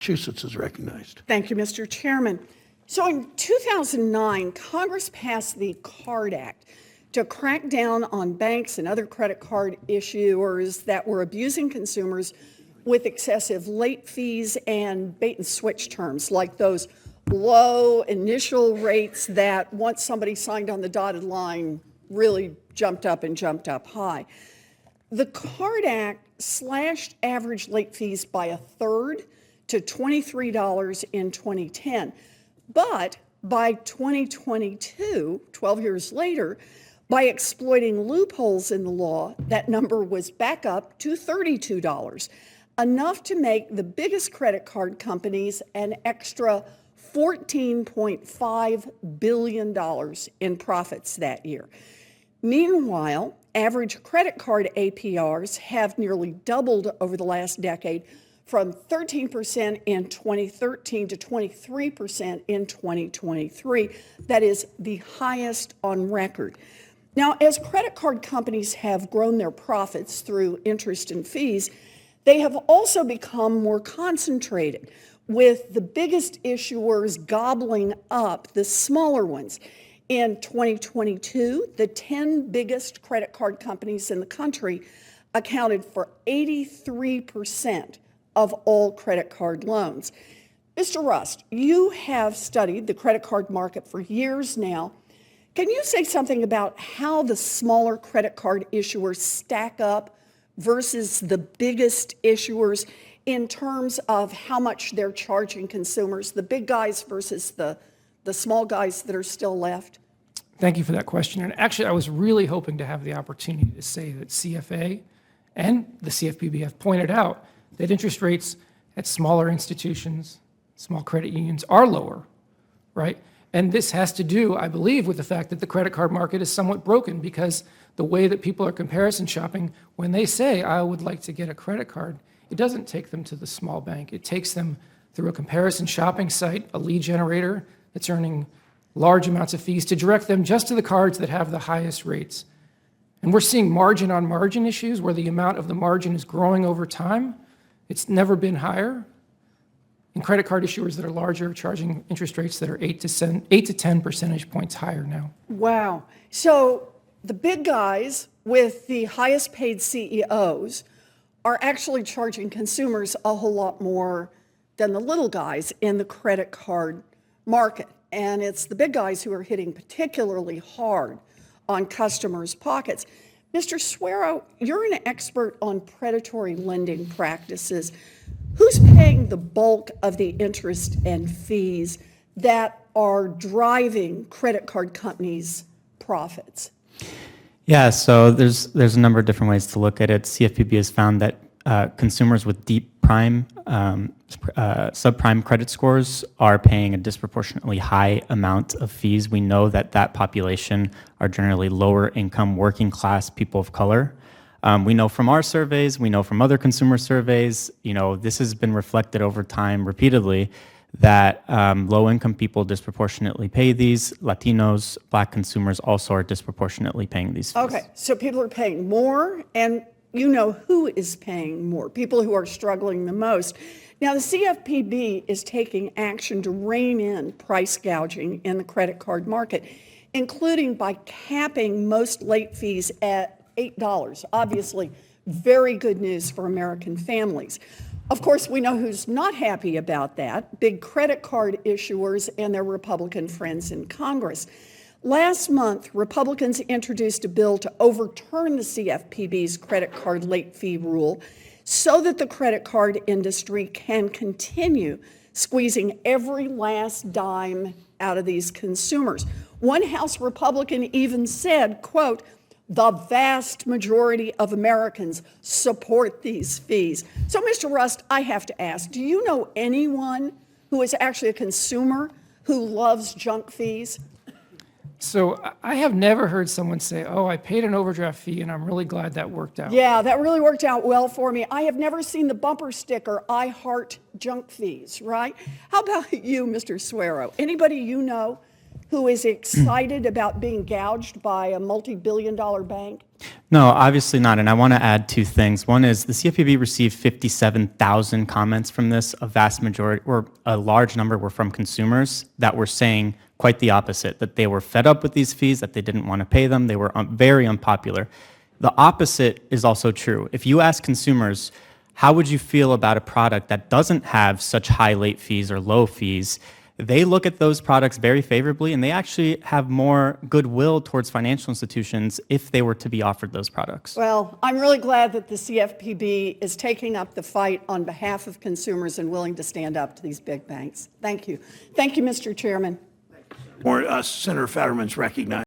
Massachusetts is recognized. Thank you, Mr. Chairman. So in 2009, Congress passed the CARD Act to crack down on banks and other credit card issuers that were abusing consumers with excessive late fees and bait and switch terms, like those low initial rates that once somebody signed on the dotted line really jumped up high. The CARD Act slashed average late fees by a third to $23 in 2010. But by 2022, 12 years later, by exploiting loopholes in the law, that number was back up to $32, enough to make the biggest credit card companies an extra $14.5 billion in profits that year. Meanwhile, average credit card APRs have nearly doubled over the last decade, from 13% in 2013 to 23% in 2023. That is the highest on record. Now, as credit card companies have grown their profits through interest and fees, they have also become more concentrated, with the biggest issuers gobbling up the smaller ones. In 2022, the 10 biggest credit card companies in the country accounted for 83% of all credit card loans. Mr. Rust, you have studied the credit card market for years now. Can you say something about how the smaller credit card issuers stack up versus the biggest issuers in terms of how much they're charging consumers, the big guys versus the small guys that are still left? Thank you for that question. And actually, I was really hoping to have the opportunity to say that CFA and the CFPB have pointed out that interest rates at smaller institutions, small credit unions, are lower, right? And this has to do, I believe, with the fact that the credit card market is somewhat broken, because the way that people are comparison shopping, when they say, I would like to get a credit card, it doesn't take them to the small bank. It takes them through a comparison shopping site, a lead generator that's earning large amounts of fees, to direct them just to the cards that have the highest rates. And we're seeing margin on margin issues where the amount of the margin is growing over time. It's never been higher. And credit card issuers that are larger are charging interest rates that are 8 to 10 percentage points higher now. Wow. So the big guys with the highest paid CEOs are actually charging consumers a whole lot more than the little guys in the credit card market. And it's the big guys who are hitting particularly hard on customers' pockets. Mr. Sueiro, you're an expert on predatory lending practices. Who's paying the bulk of the interest and fees that are driving credit card companies' profits? Yeah, so there's a number of different ways to look at it. CFPB has found that consumers with deep prime, subprime credit scores are paying a disproportionately high amount of fees. We know that that population are generally lower income, working class people of color. We know from our surveys, we know from other consumer surveys, this has been reflected over time repeatedly, that low-income people disproportionately pay these. Latinos, Black consumers also are disproportionately paying these fees. Okay, so people are paying more, and you know who is paying more, people who are struggling the most. Now, the CFPB is taking action to rein in price gouging in the credit card market, including by capping most late fees at $8. Obviously, very good news for American families. Of course, we know who's not happy about that: big credit card issuers and their Republican friends in Congress. Last month, Republicans introduced a bill to overturn the CFPB's credit card late fee rule so that the credit card industry can continue squeezing every last dime out of these consumers. One House Republican even said, quote, "The vast majority of Americans support these fees." So, Mr. Rust, I have to ask, do you know anyone who is actually a consumer who loves junk fees? So I have never heard someone say, oh, I paid an overdraft fee and I'm really glad that worked out. Yeah, that really worked out well for me. I have never seen the bumper sticker, "I heart junk fees," right? How about you, Mr. Sueiro? Anybody you know? who is excited about being gouged by a multi-billion-dollar bank? No, obviously not. And I want to add two things. One is the CFPB received 57,000 comments from this. A vast majority, or a large number, were from consumers that were saying quite the opposite, that they were fed up with these fees, that they didn't want to pay them, they were very unpopular. The opposite is also true. If you ask consumers, how would you feel about a product that doesn't have such high late fees or low fees, they look at those products very favorably, and they actually have more goodwill towards financial institutions if they were to be offered those products. Well, I'm really glad that the CFPB is taking up the fight on behalf of consumers and willing to stand up to these big banks. Thank you. Thank you, Mr. Chairman. Senator Fetterman's recognized.